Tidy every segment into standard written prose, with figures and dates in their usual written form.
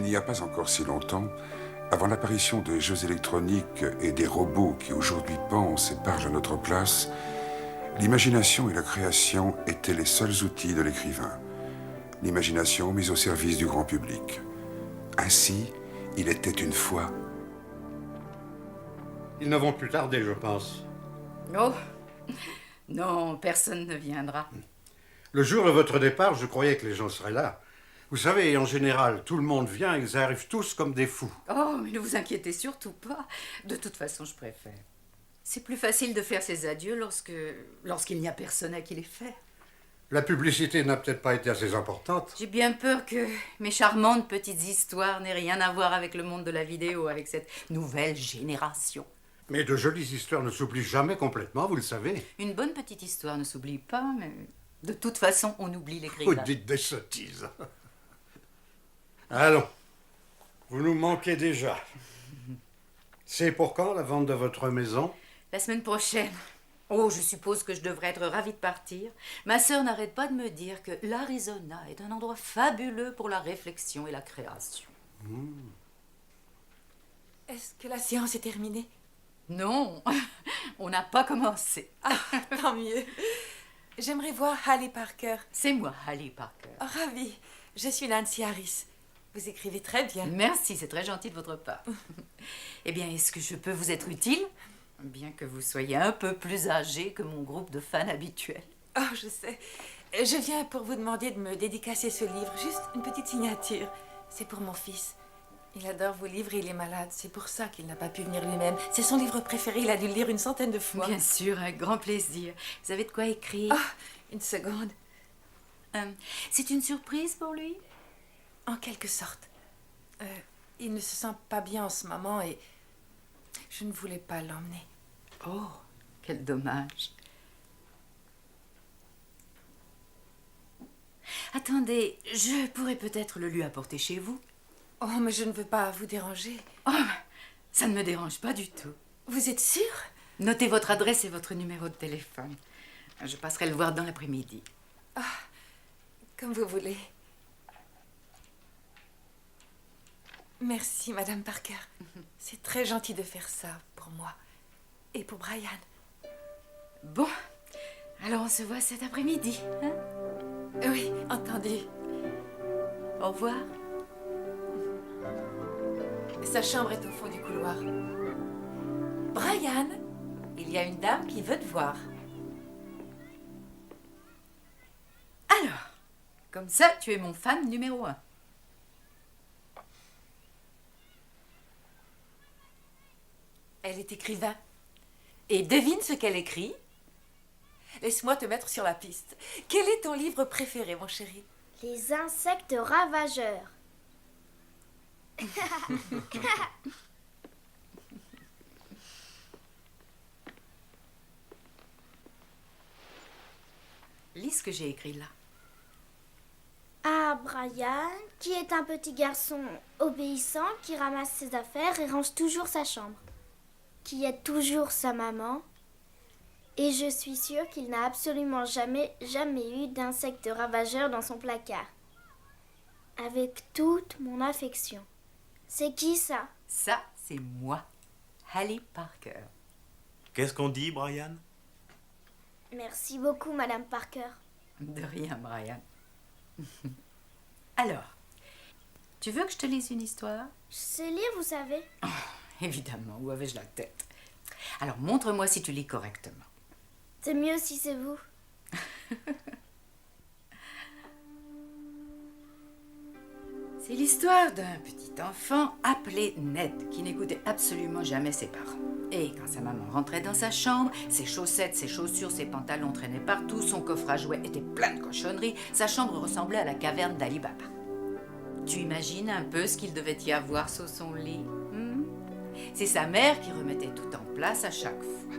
n'y a pas encore si longtemps, avant l'apparition des jeux électroniques et des robots qui aujourd'hui pensent et parlent à notre place, l'imagination et la création étaient les seuls outils de l'écrivain. L'imagination mise au service du grand public. Ainsi, il était une fois. Ils ne vont plus tarder, je pense. Oh, non, personne ne viendra. Le jour de votre départ, je croyais que les gens seraient là. Vous savez, en général, tout le monde vient, ils arrivent tous comme des fous. Oh, mais ne vous inquiétez surtout pas. De toute façon, je préfère. C'est plus facile de faire ses adieux lorsqu'il n'y a personne à qui les faire. La publicité n'a peut-être pas été assez importante. J'ai bien peur que mes charmantes petites histoires n'aient rien à voir avec le monde de la vidéo, avec cette nouvelle génération. Mais de jolies histoires ne s'oublient jamais complètement, vous le savez. Une bonne petite histoire ne s'oublie pas, mais de toute façon, on oublie les Vous grillages. dites des sottises. Allons, vous nous manquez déjà. C'est pour quand la vente de votre maison? La semaine prochaine. Oh, je suppose que je devrais être ravie de partir. Ma sœur n'arrête pas de me dire que l'Arizona est un endroit fabuleux pour la réflexion et la création. Est-ce que la séance est terminée? Non, on n'a pas commencé. Ah, tant mieux. J'aimerais voir Hallie Parker. C'est moi, Hallie Parker. Oh, ravie. Je suis Nancy Harris. Vous écrivez très bien. Merci, c'est très gentil de votre part. Eh bien, est-ce que je peux vous être utile? Bien que vous soyez un peu plus âgé que mon groupe de fans habituel. Oh, je sais. Je viens pour vous demander de me dédicacer ce livre. Juste une petite signature. C'est pour mon fils. Il adore vos livres et il est malade. C'est pour ça qu'il n'a pas pu venir lui-même. C'est son livre préféré. Il a dû le lire une centaine de fois. Bien sûr, avec grand plaisir. Vous avez de quoi écrire? Ah, une seconde. C'est une surprise pour lui? En quelque sorte. Il ne se sent pas bien en ce moment et je ne voulais pas l'emmener. Oh, quel dommage. Attendez, je pourrais peut-être le lui apporter chez vous. Oh, mais je ne veux pas vous déranger. Oh, ça ne me dérange pas du tout. Vous êtes sûr? Notez votre adresse et votre numéro de téléphone. Je passerai le voir dans l'après-midi. Ah, comme vous voulez. Merci, Madame Parker. C'est très gentil de faire ça pour moi. Et pour Brian. Bon, alors on se voit cet après-midi, hein? Oui, entendu. Au revoir. Sa chambre est au fond du couloir. Brian, il y a une dame qui veut te voir. Alors, comme ça, tu es mon fan numéro 1. Elle est écrivain. Et devine ce qu'elle écrit. Laisse-moi te mettre sur la piste. Quel est ton livre préféré, mon chéri? Les insectes ravageurs. Lis ce que j'ai écrit là. Ah, Brian, qui est un petit garçon obéissant qui ramasse ses affaires et range toujours sa chambre, qui aide toujours sa maman. Et je suis sûre qu'il n'a absolument jamais eu d'insectes ravageurs dans son placard. Avec toute mon affection. C'est qui ça? Ça, c'est moi, Hallie Parker. Qu'est-ce qu'on dit, Brian? Merci beaucoup, Madame Parker. De rien, Brian. Alors, tu veux que je te lise une histoire? Je sais lire, vous savez. Oh, évidemment, où avais-je la tête? Alors, montre-moi si tu lis correctement. C'est mieux si c'est vous. C'est l'histoire d'un petit enfant appelé Ned qui n'écoutait absolument jamais ses parents. Et quand sa maman rentrait dans sa chambre, ses chaussettes, ses chaussures, ses pantalons traînaient partout, son coffre à jouets était plein de cochonneries, sa chambre ressemblait à la caverne d'Ali Baba. Tu imagines un peu ce qu'il devait y avoir sous son lit? C'est sa mère qui remettait tout en place à chaque fois.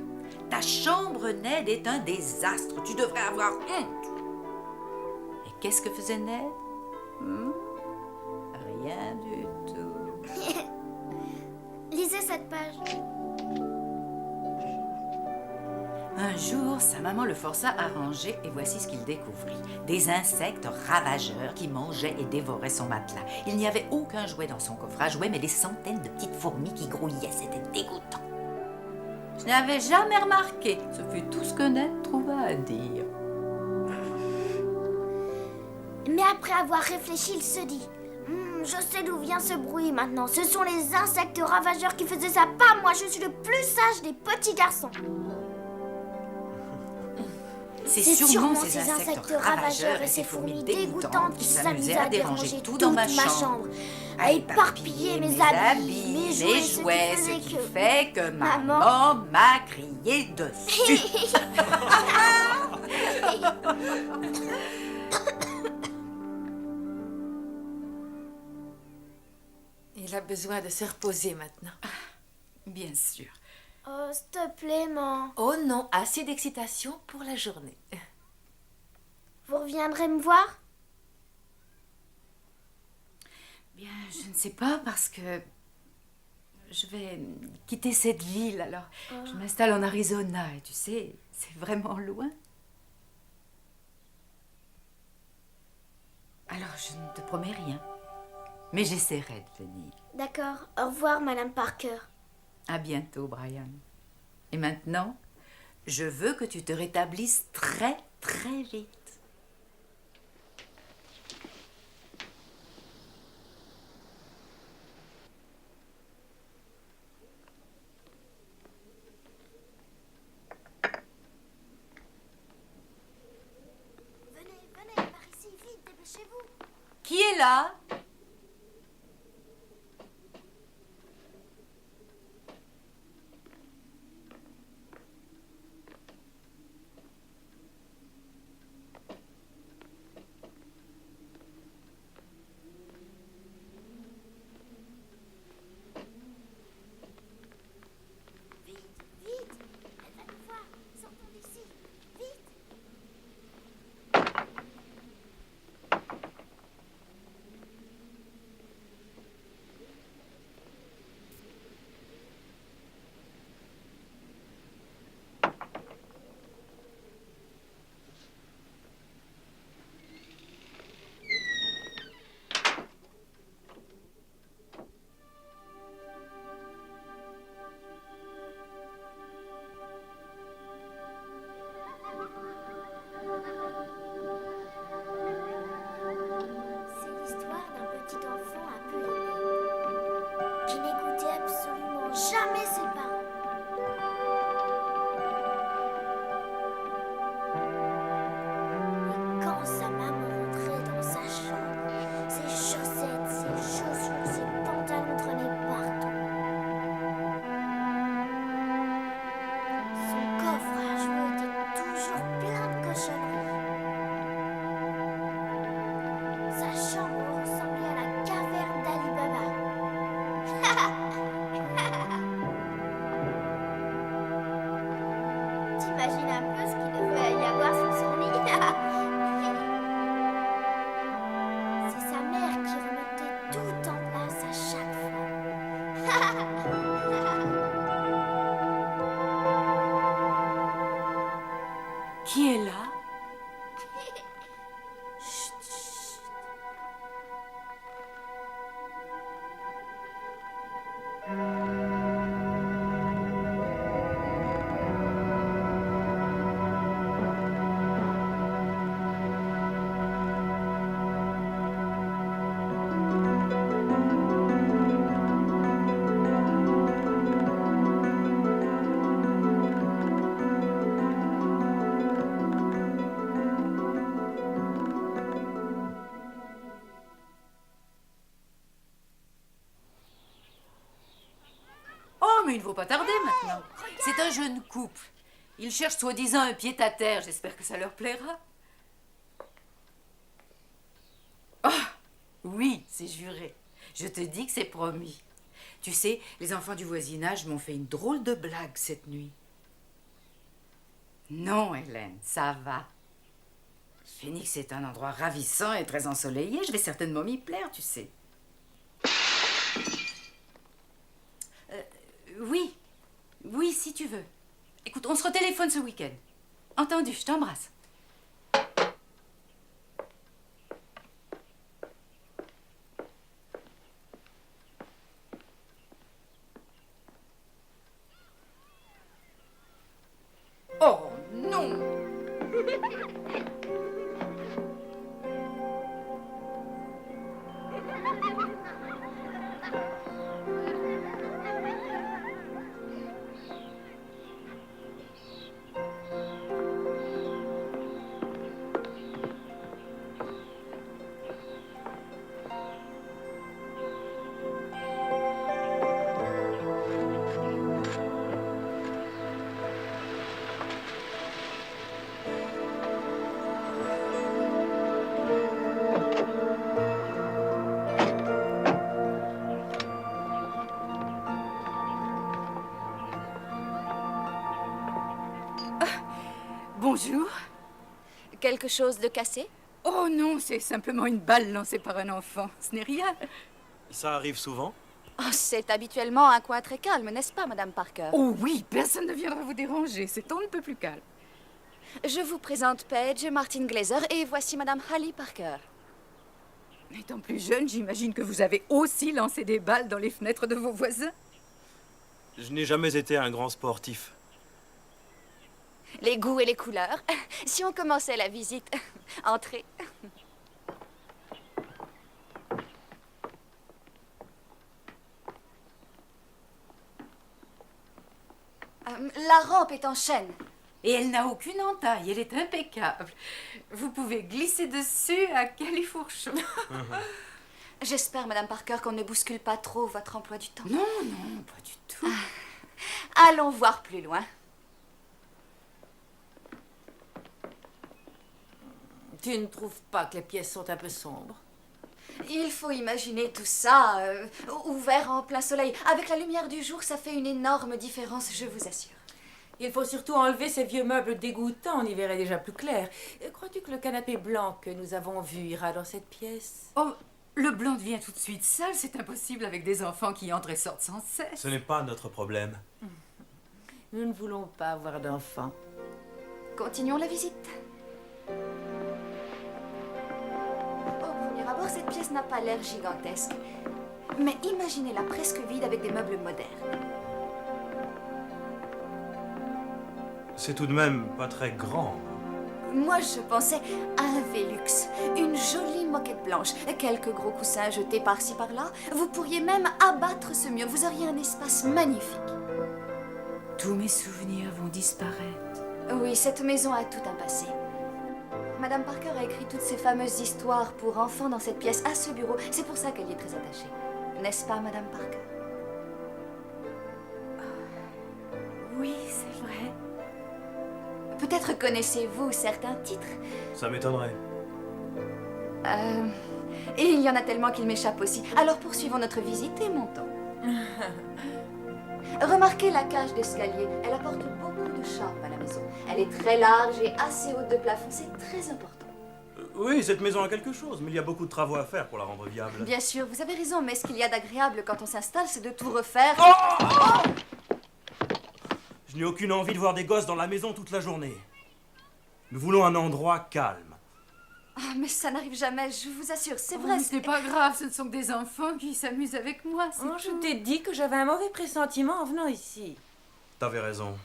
Ta chambre, Ned, est un désastre. Tu devrais avoir honte. Et qu'est-ce que faisait Ned? Rien du tout. Lisez cette page. Un jour, sa maman le força à ranger et voici ce qu'il découvrit. Des insectes ravageurs qui mangeaient et dévoraient son matelas. Il n'y avait aucun jouet dans son coffre à jouets, mais des centaines de petites fourmis qui grouillaient. C'était dégoûtant. Je n'avais jamais remarqué. Ce fut tout ce que Ned trouva à dire. Mais après avoir réfléchi, il se dit je sais d'où vient ce bruit maintenant. Ce sont les insectes ravageurs qui faisaient ça, pas moi. Je suis le plus sage des petits garçons. C'est sûrement ces insectes ravageurs et ces fourmis dégoûtantes qui s'amusaient à déranger tout dans ma chambre, à éparpiller mes habits, mes jouets, ce qui fait que maman m'a crié dessus. Il a besoin de se reposer maintenant. Bien sûr. Oh, s'il te plaît, maman. Oh non, assez d'excitation pour la journée. Vous reviendrez me voir? Bien, je ne sais pas parce que je vais quitter cette ville. Alors, je m'installe en Arizona et tu sais, c'est vraiment loin. Alors, je ne te promets rien. Mais j'essaierai de venir. D'accord. Au revoir, Madame Parker. À bientôt, Brian. Et maintenant, je veux que tu te rétablisses très, très vite. Venez, par ici, vite, dépêchez-vous. Qui est là? Jamais ses parents. Et quand sa maman rentrait dans sa chambre, ses chaussettes, ses chaussures, ses pantalons traînaient partout. Son coffre à jouets était toujours plein de cochonneries. Sa chambre ressemblait à la caverne d'Ali Baba. T'imagines un peu ce qu'il devait y avoir sous son lit. C'est sa mère qui remettait tout en place à chaque fois. Qui est là? Chut, chut. Oh, mais il ne faut pas tarder maintenant. C'est un jeune couple. Ils cherchent soi-disant un pied-à-terre. J'espère que ça leur plaira. Oh, oui, c'est juré. Je te dis que c'est promis. Tu sais, les enfants du voisinage m'ont fait une drôle de blague cette nuit. Non, Hélène, ça va. Phoenix est un endroit ravissant et très ensoleillé. Je vais certainement m'y plaire, tu sais. Oui, si tu veux. Écoute, on se retéléphone ce week-end. Entendu, je t'embrasse. Oh non! Bonjour. Quelque chose de cassé? Oh non, c'est simplement une balle lancée par un enfant. Ce n'est rien. Ça arrive souvent? Oh, c'est habituellement un coin très calme, n'est-ce pas, Madame Parker? Oh oui, personne ne viendra vous déranger. C'est on ne peut plus calme. Je vous présente Paige Martin Glazer et voici Madame Hallie Parker. Étant plus jeune, j'imagine que vous avez aussi lancé des balles dans les fenêtres de vos voisins. Je n'ai jamais été un grand sportif. Les goûts et les couleurs. Si on commençait la visite. Entrez. La rampe est en chêne. Et elle n'a aucune entaille, elle est impeccable. Vous pouvez glisser dessus à califourchon. J'espère, Madame Parker, qu'on ne bouscule pas trop votre emploi du temps. Non, non, pas du tout. Allons voir plus loin. Tu ne trouves pas que les pièces sont un peu sombres? Il faut imaginer tout ça, ouvert en plein soleil. Avec la lumière du jour, ça fait une énorme différence, je vous assure. Il faut surtout enlever ces vieux meubles dégoûtants, on y verrait déjà plus clair. Crois-tu que le canapé blanc que nous avons vu ira dans cette pièce? Oh, le blanc devient tout de suite sale, c'est impossible avec des enfants qui entrent et sortent sans cesse. Ce n'est pas notre problème. Nous ne voulons pas avoir d'enfants. Continuons la visite. Au premier abord, cette pièce n'a pas l'air gigantesque. Mais imaginez-la presque vide avec des meubles modernes. C'est tout de même pas très grand. Moi, je pensais à un Velux, une jolie moquette blanche, quelques gros coussins jetés par-ci par-là. Vous pourriez même abattre ce mur, vous auriez un espace magnifique. Tous mes souvenirs vont disparaître. Oui, cette maison a tout un passé. Madame Parker a écrit toutes ces fameuses histoires pour enfants dans cette pièce, à ce bureau. C'est pour ça qu'elle y est très attachée. N'est-ce pas, Madame Parker? Oui, c'est vrai. Peut-être connaissez-vous certains titres. Ça m'étonnerait. Et il y en a tellement qu'il m'échappe aussi. Alors poursuivons notre visite et montons. Remarquez la cage d'escalier. Elle apporte beaucoup de charme à la maison. Elle est très large et assez haute de plafond. C'est très important. Oui, cette maison a quelque chose, mais il y a beaucoup de travaux à faire pour la rendre viable. Bien sûr, vous avez raison, mais ce qu'il y a d'agréable quand on s'installe, c'est de tout refaire. Je n'ai aucune envie de voir des gosses dans la maison toute la journée. Nous voulons un endroit calme. Ah, mais ça n'arrive jamais, je vous assure, c'est Oh, vrai. mais ce n'est pas grave, ce ne sont que des enfants qui s'amusent avec moi, c'est Oh, je tout. t'ai dit que j'avais un mauvais pressentiment en venant ici. T'avais raison.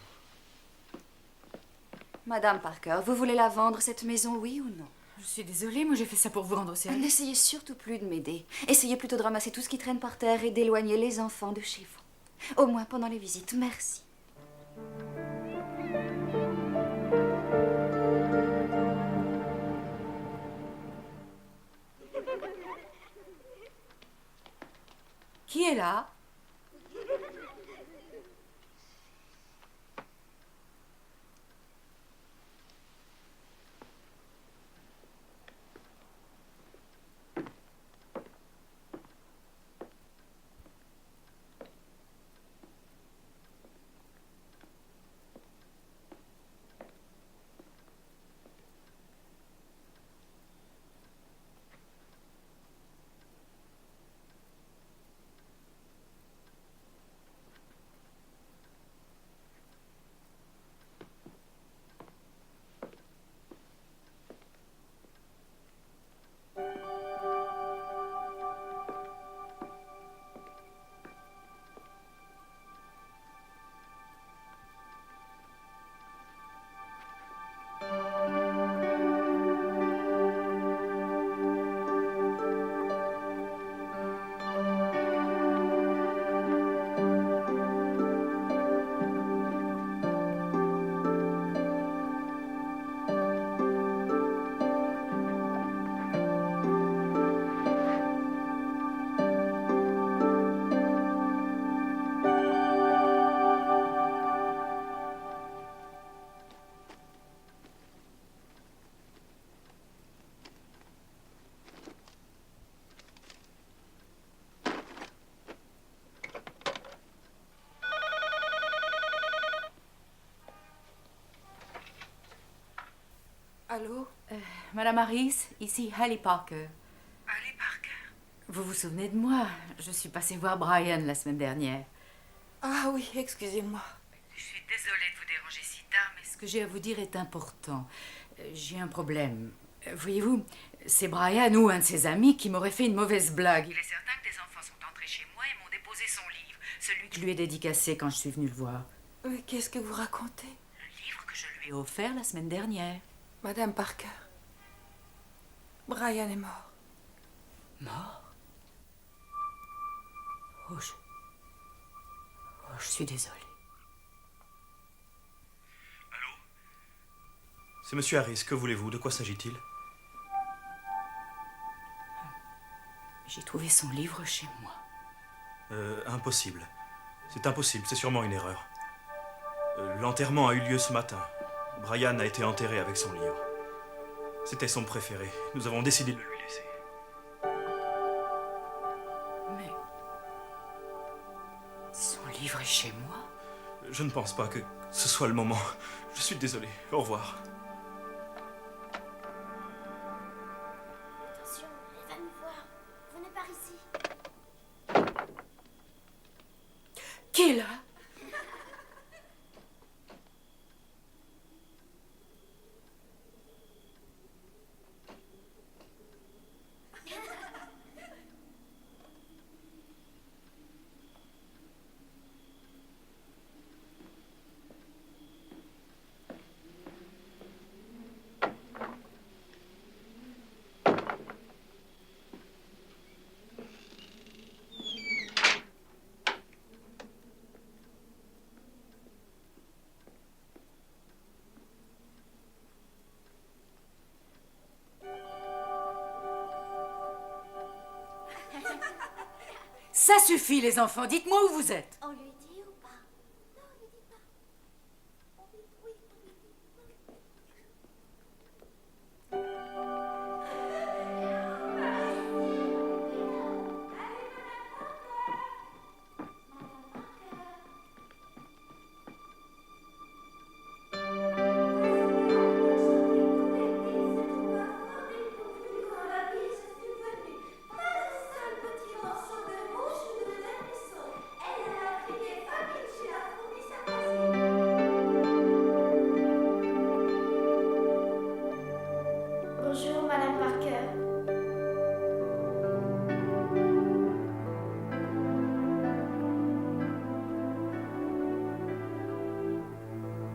Madame Parker, vous voulez la vendre, cette maison, oui ou non? Je suis désolée, moi j'ai fait ça pour vous rendre service. N'essayez surtout plus de m'aider. Essayez plutôt de ramasser tout ce qui traîne par terre et d'éloigner les enfants de chez vous. Au moins pendant les visites, merci. Qui est là? Allô? Madame Harris, ici Hallie Parker. Hallie Parker. Vous vous souvenez de moi? Je suis passée voir Brian la semaine dernière. Ah oui, excusez-moi. Je suis désolée de vous déranger si tard, mais ce que j'ai à vous dire est important. J'ai un problème. Voyez-vous, c'est Brian ou un de ses amis qui m'aurait fait une mauvaise blague. Il est certain que des enfants sont entrés chez moi et m'ont déposé son livre, celui que je lui ai dédicacé quand je suis venue le voir. Qu'est-ce que vous racontez? Le livre que je lui ai offert la semaine dernière. Madame Parker, Brian est mort. Mort? Oh, je suis désolée. Allô? C'est Monsieur Harris, que voulez-vous? De quoi s'agit-il? J'ai trouvé son livre chez moi. Impossible. C'est impossible, c'est sûrement une erreur. L'enterrement a eu lieu ce matin. Brian a été enterré avec son livre. C'était son préféré. Nous avons décidé de le lui laisser. Mais... son livre est chez moi? Je ne pense pas que ce soit le moment. Je suis désolé. Au revoir. Attention, elle va nous voir. Venez par ici. Qui est là? Ça suffit, les enfants. Dites-moi où vous êtes. On lui dit ou pas? Non, on lui dit pas. On lui dit oui, on lui dit. Bonjour, Madame Parker.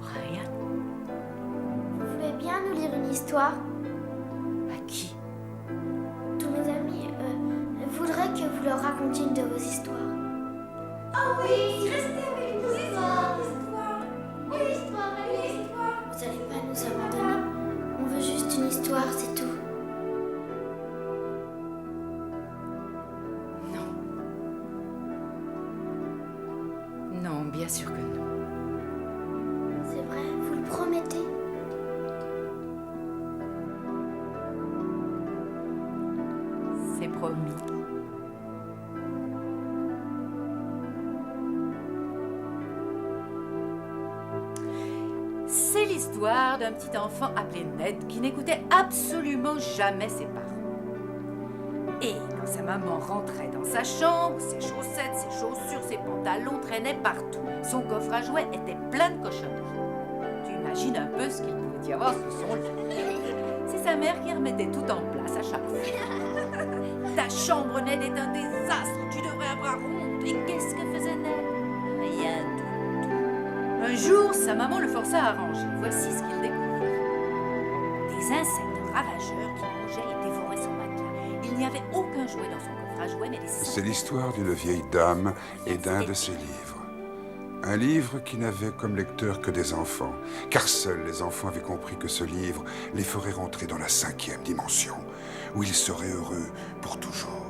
Brian? Vous voulez bien nous lire une histoire? À qui? Tous mes amis voudraient que vous leur racontiez une de vos histoires. Oh oui, restez avec nous. Histoire. Une histoire. Vous n'allez pas nous abandonner. On veut juste une histoire, c'est tout. Non. Non, bien sûr que non. C'est vrai, vous le promettez? C'est promis. C'est l'histoire d'un petit enfant appelé Ned qui n'écoutait absolument jamais ses parents. Et quand sa maman rentrait dans sa chambre, ses chaussettes, ses chaussures, ses pantalons traînaient partout. Son coffre à jouets était plein de cochonneries. Tu imagines un peu ce qu'il pouvait y avoir sous son lit. C'est sa mère qui remettait tout en place à chaque fois. Ta chambre, Ned, est un désastre. Tu devrais avoir honte. Et qu'est-ce que faisait Ned? Rien du tout. Un jour, sa maman le força à ranger. Voici ce qu'il découvrit. Des insectes ravageurs qui mangeaient et dévoraient son matelas. Il n'y avait aucun jouet dans son coffre à jouets, mais des C'est l'histoire d'une vieille dame et d'un de ses livres. Un livre qui n'avait comme lecteur que des enfants, car seuls les enfants avaient compris que ce livre les ferait rentrer dans la 5e dimension, où ils seraient heureux pour toujours.